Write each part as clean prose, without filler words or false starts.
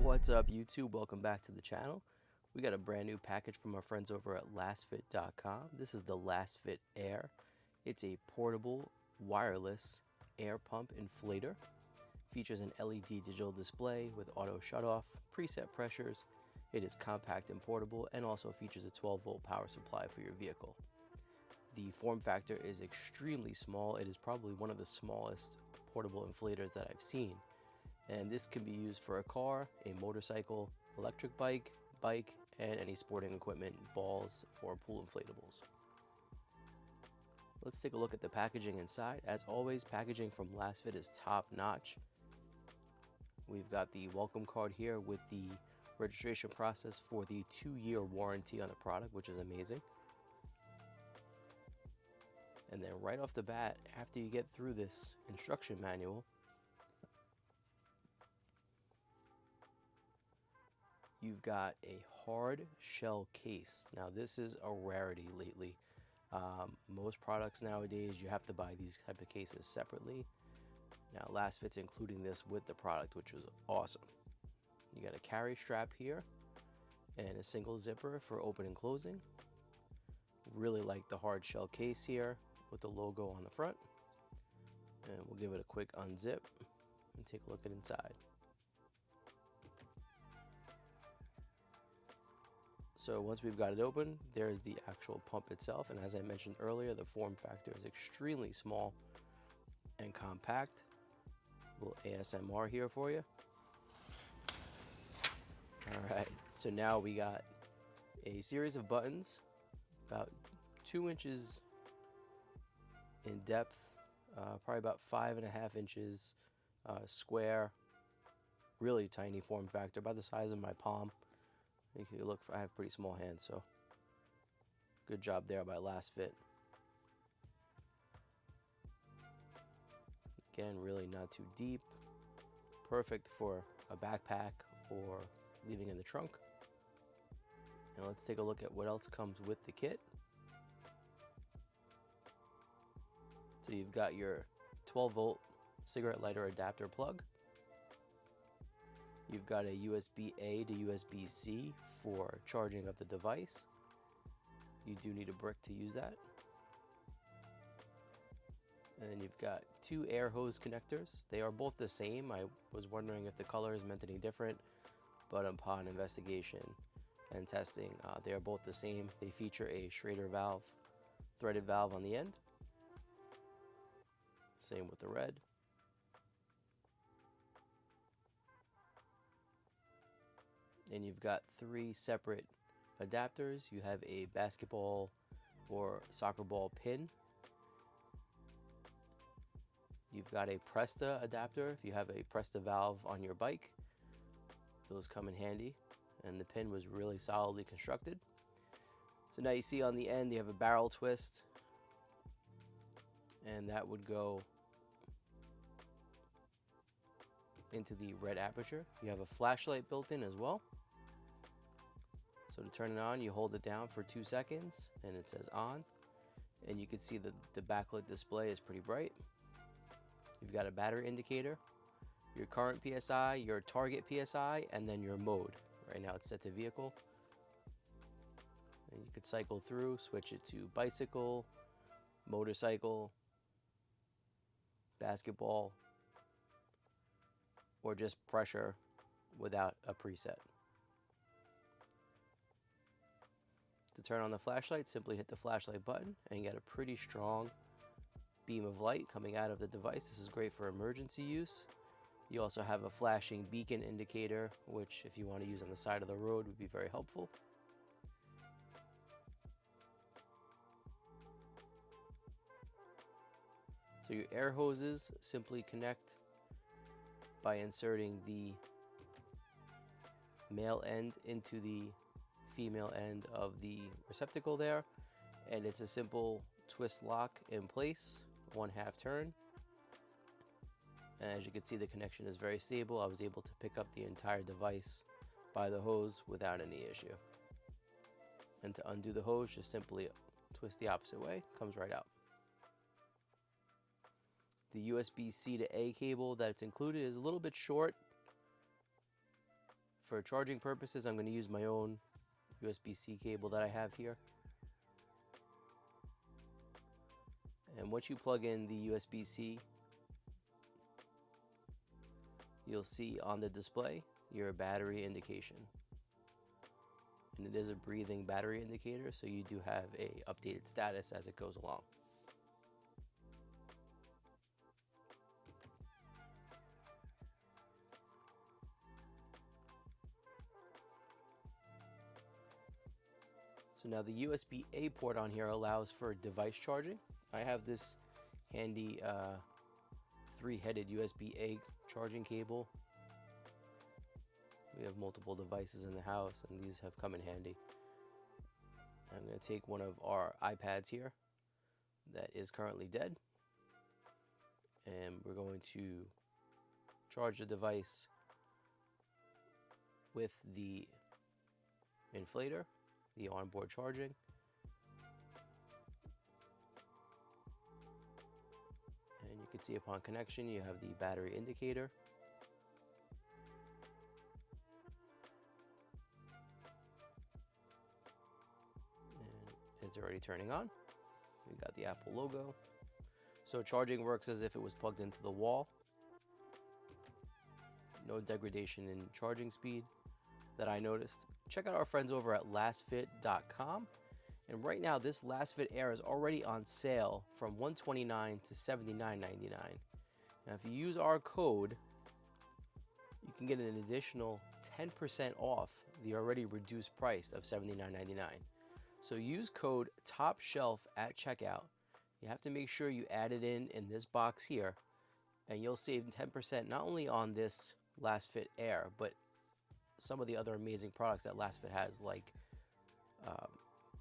What's up, YouTube? Welcome back to the channel. We got a brand new package from our friends over at LASFIT.com. This is the LASFIT Air. It's a portable, wireless air pump inflator. Features an LED digital display with auto shutoff, preset pressures. It is compact and portable, and also features a 12-volt power supply for your vehicle. The form factor is extremely small. It is probably one of the smallest portable inflators that I've seen. And this can be used for a car, a motorcycle, electric bike, and any sporting equipment, balls, or pool inflatables. Let's take a look at the packaging inside. As always, packaging from LASFIT is top notch. We've got the welcome card here with the registration process for the 2-year warranty on the product, which is amazing. And then right off the bat, after you get through this instruction manual, you've got a hard shell case. Now this is a rarity lately. Most products nowadays, you have to buy these type of cases separately. Now LASFIT's including this with the product, which is awesome. You got a carry strap here and a single zipper for open and closing. Really like the hard shell case here with the logo on the front. And we'll give it a quick unzip and take a look at inside. So once we've got it open, there's the actual pump itself. And as I mentioned earlier, the form factor is extremely small and compact. A little ASMR here for you. All right, so now we got a series of buttons, about 2 inches in depth, probably about 5.5 inches square, really tiny form factor, about the size of my palm. If you look, I have pretty small hands, so good job there by LASFIT. Again, really not too deep. Perfect for a backpack or leaving in the trunk. And let's take a look at what else comes with the kit. So you've got your 12-volt cigarette lighter adapter plug. You've got a USB-A to USB-C for charging of the device. You do need a brick to use that. And then you've got 2 air hose connectors. They are both the same. I was wondering if the colors meant any different, but upon investigation and testing, they are both the same. They feature a Schrader valve, threaded valve on the end. Same with the red. And you've got 3 separate adapters. You have a basketball or soccer ball pin. You've got a Presta adapter if you have a Presta valve on your bike. Those come in handy, and the pin was really solidly constructed. So now you see on the end you have a barrel twist, and that would go into the red aperture. You have a flashlight built in as well. So to turn it on, you hold it down for 2 seconds and it says on, and you can see the backlit display is pretty bright. You've got a battery indicator, your current PSI, your target PSI, and then your mode. Right now it's set to vehicle. And you could cycle through, switch it to bicycle, motorcycle, basketball, or just pressure without a preset. To turn on the flashlight, simply hit the flashlight button and you get a pretty strong beam of light coming out of the device. This is great for emergency use. You also have a flashing beacon indicator, which if you want to use on the side of the road would be very helpful. So your air hoses simply connect by inserting the male end into the female end of the receptacle there, and it's a simple twist lock in place, 1/2 turn. And as you can see, the connection is very stable. I was able to pick up the entire device by the hose without any issue. And to undo the hose, just simply twist the opposite way, comes right out. The USB-C to A cable that's included is a little bit short. For charging purposes, I'm going to use my own USB-C cable that I have here. And once you plug in the USB-C, you'll see on the display your battery indication. And it is a breathing battery indicator, so you do have a updated status as it goes along. So now the USB-A port on here allows for device charging. I have this handy 3-headed USB-A charging cable. We have multiple devices in the house, and these have come in handy. I'm going to take one of our iPads here that is currently dead, and we're going to charge the device with the inflator, the onboard charging. And you can see upon connection, you have the battery indicator. And it's already turning on. We got the Apple logo. So charging works as if it was plugged into the wall. No degradation in charging speed that I noticed. Check out our friends over at LASFIT.com. And right now, this LASFIT Air is already on sale from $129 to $79.99. Now, if you use our code, you can get an additional 10% off the already reduced price of $79.99. So use code TOPSHELF at checkout. You have to make sure you add it in this box here, and you'll save 10% not only on this LASFIT Air, but some of the other amazing products that LASFIT has, like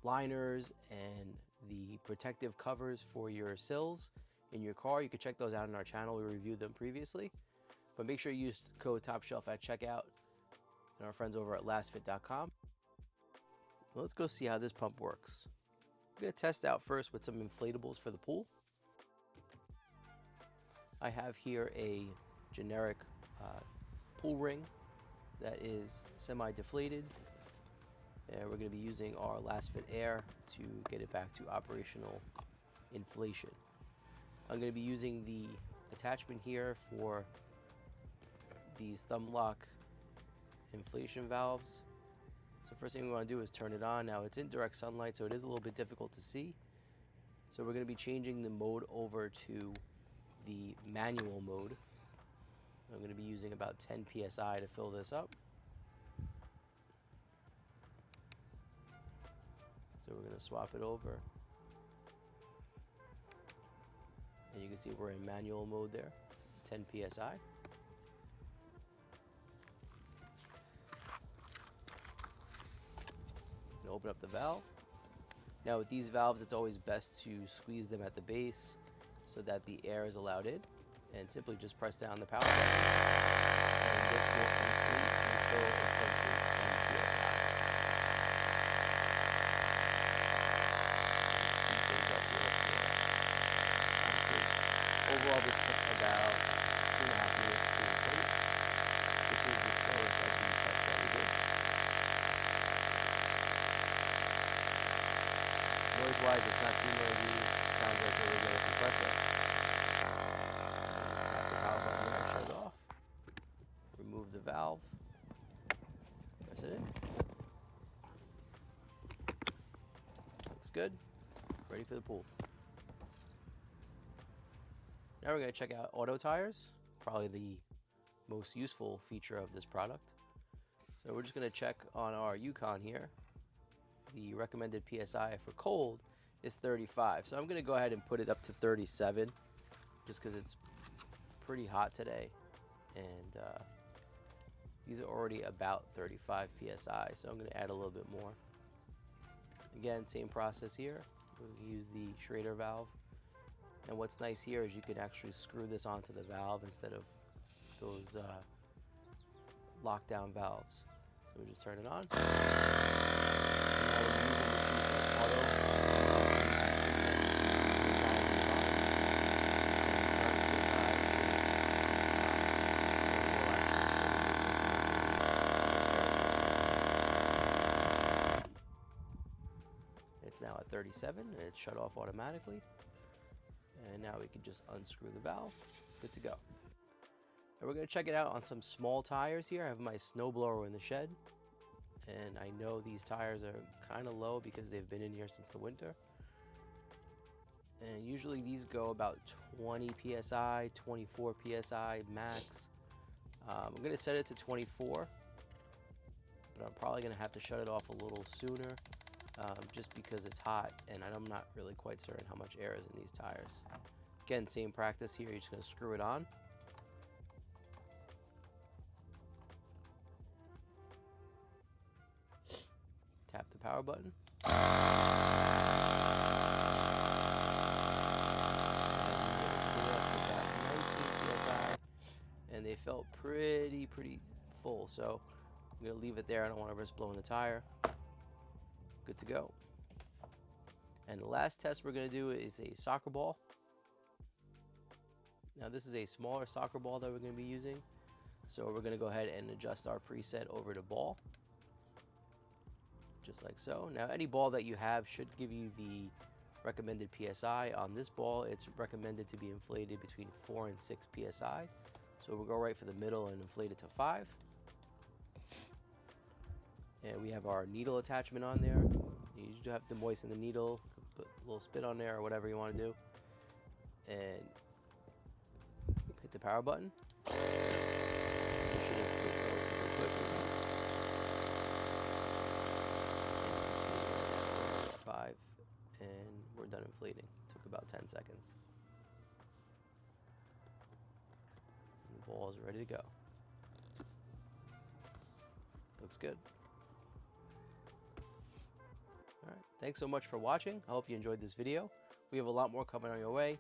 liners and the protective covers for your sills in your car. You can check those out on our channel. We reviewed them previously. But make sure you use code TOPSHELF at checkout and our friends over at LASFIT.com. Let's go see how this pump works. I'm going to test out first with some inflatables for the pool. I have here a generic pool ring that is semi-deflated, and we're going to be using our LASFIT Air to get it back to operational inflation. I'm going to be using the attachment here for these thumb lock inflation valves. So first thing we want to do is turn it on. Now it's in direct sunlight, so it is a little bit difficult to see. So we're going to be changing the mode over to the manual mode. I'm going to be using about 10 psi to fill this up. So we're going to swap it over. And you can see we're in manual mode there, 10 psi. Open up the valve. Now with these valves, it's always best to squeeze them at the base so that the air is allowed in, and simply just press down the power button, and this will complete until it senses 10 psi. Overall, this took about 2.5 minutes to inflate. This is the slowest of the tests that we did. Noise-wise, it's not too noisy. Sounds like a regular compressor. Tap the power button there, shut it off. Remove the valve. Press it in. Looks good. Ready for the pool. Now we're going to check out auto tires, probably the most useful feature of this product. So we're just going to check on our Yukon here. The recommended PSI for cold is 35. So I'm going to go ahead and put it up to 37 just because it's pretty hot today. and these are already about 35 psi, so I'm going to add a little bit more. Again, same process here. We'll use the Schrader valve, and what's nice here is you can actually screw this onto the valve instead of those lockdown valves. So we just turn it on. It's now at 37 and it's shut off automatically. And now we can just unscrew the valve. Good to go. And we're going to check it out on some small tires here. I have my snowblower in the shed, and I know these tires are kind of low because they've been in here since the winter. And usually these go about 20 psi, 24 psi max. I'm going to set it to 24, but I'm probably going to have to shut it off a little sooner just because it's hot, and I'm not really quite certain how much air is in these tires. Again, same practice here. You're just going to screw it on. Tap the power button. And they felt pretty full, so I'm going to leave it there. I don't want to risk blowing the tire. Good to go. And the last test we're going to do is a soccer ball. Now this is a smaller soccer ball that we're going to be using, so we're going to go ahead and adjust our preset over to ball, just like so. Now any ball that you have should give you the recommended PSI. On this ball, it's recommended to be inflated between 4 and 6 PSI. So we'll go right for the middle and inflate it to 5. And we have our needle attachment on there. You do have to moisten the needle, put a little spit on there or whatever you want to do. And hit the power button. And we're done inflating. Took about 10 seconds. And the ball is ready to go. Looks good. Alright, thanks so much for watching. I hope you enjoyed this video. We have a lot more coming on your way.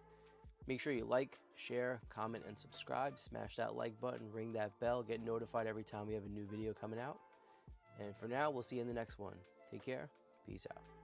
Make sure you like, share, comment, and subscribe. Smash that like button, ring that bell, get notified every time we have a new video coming out. And for now, we'll see you in the next one. Take care. Peace out.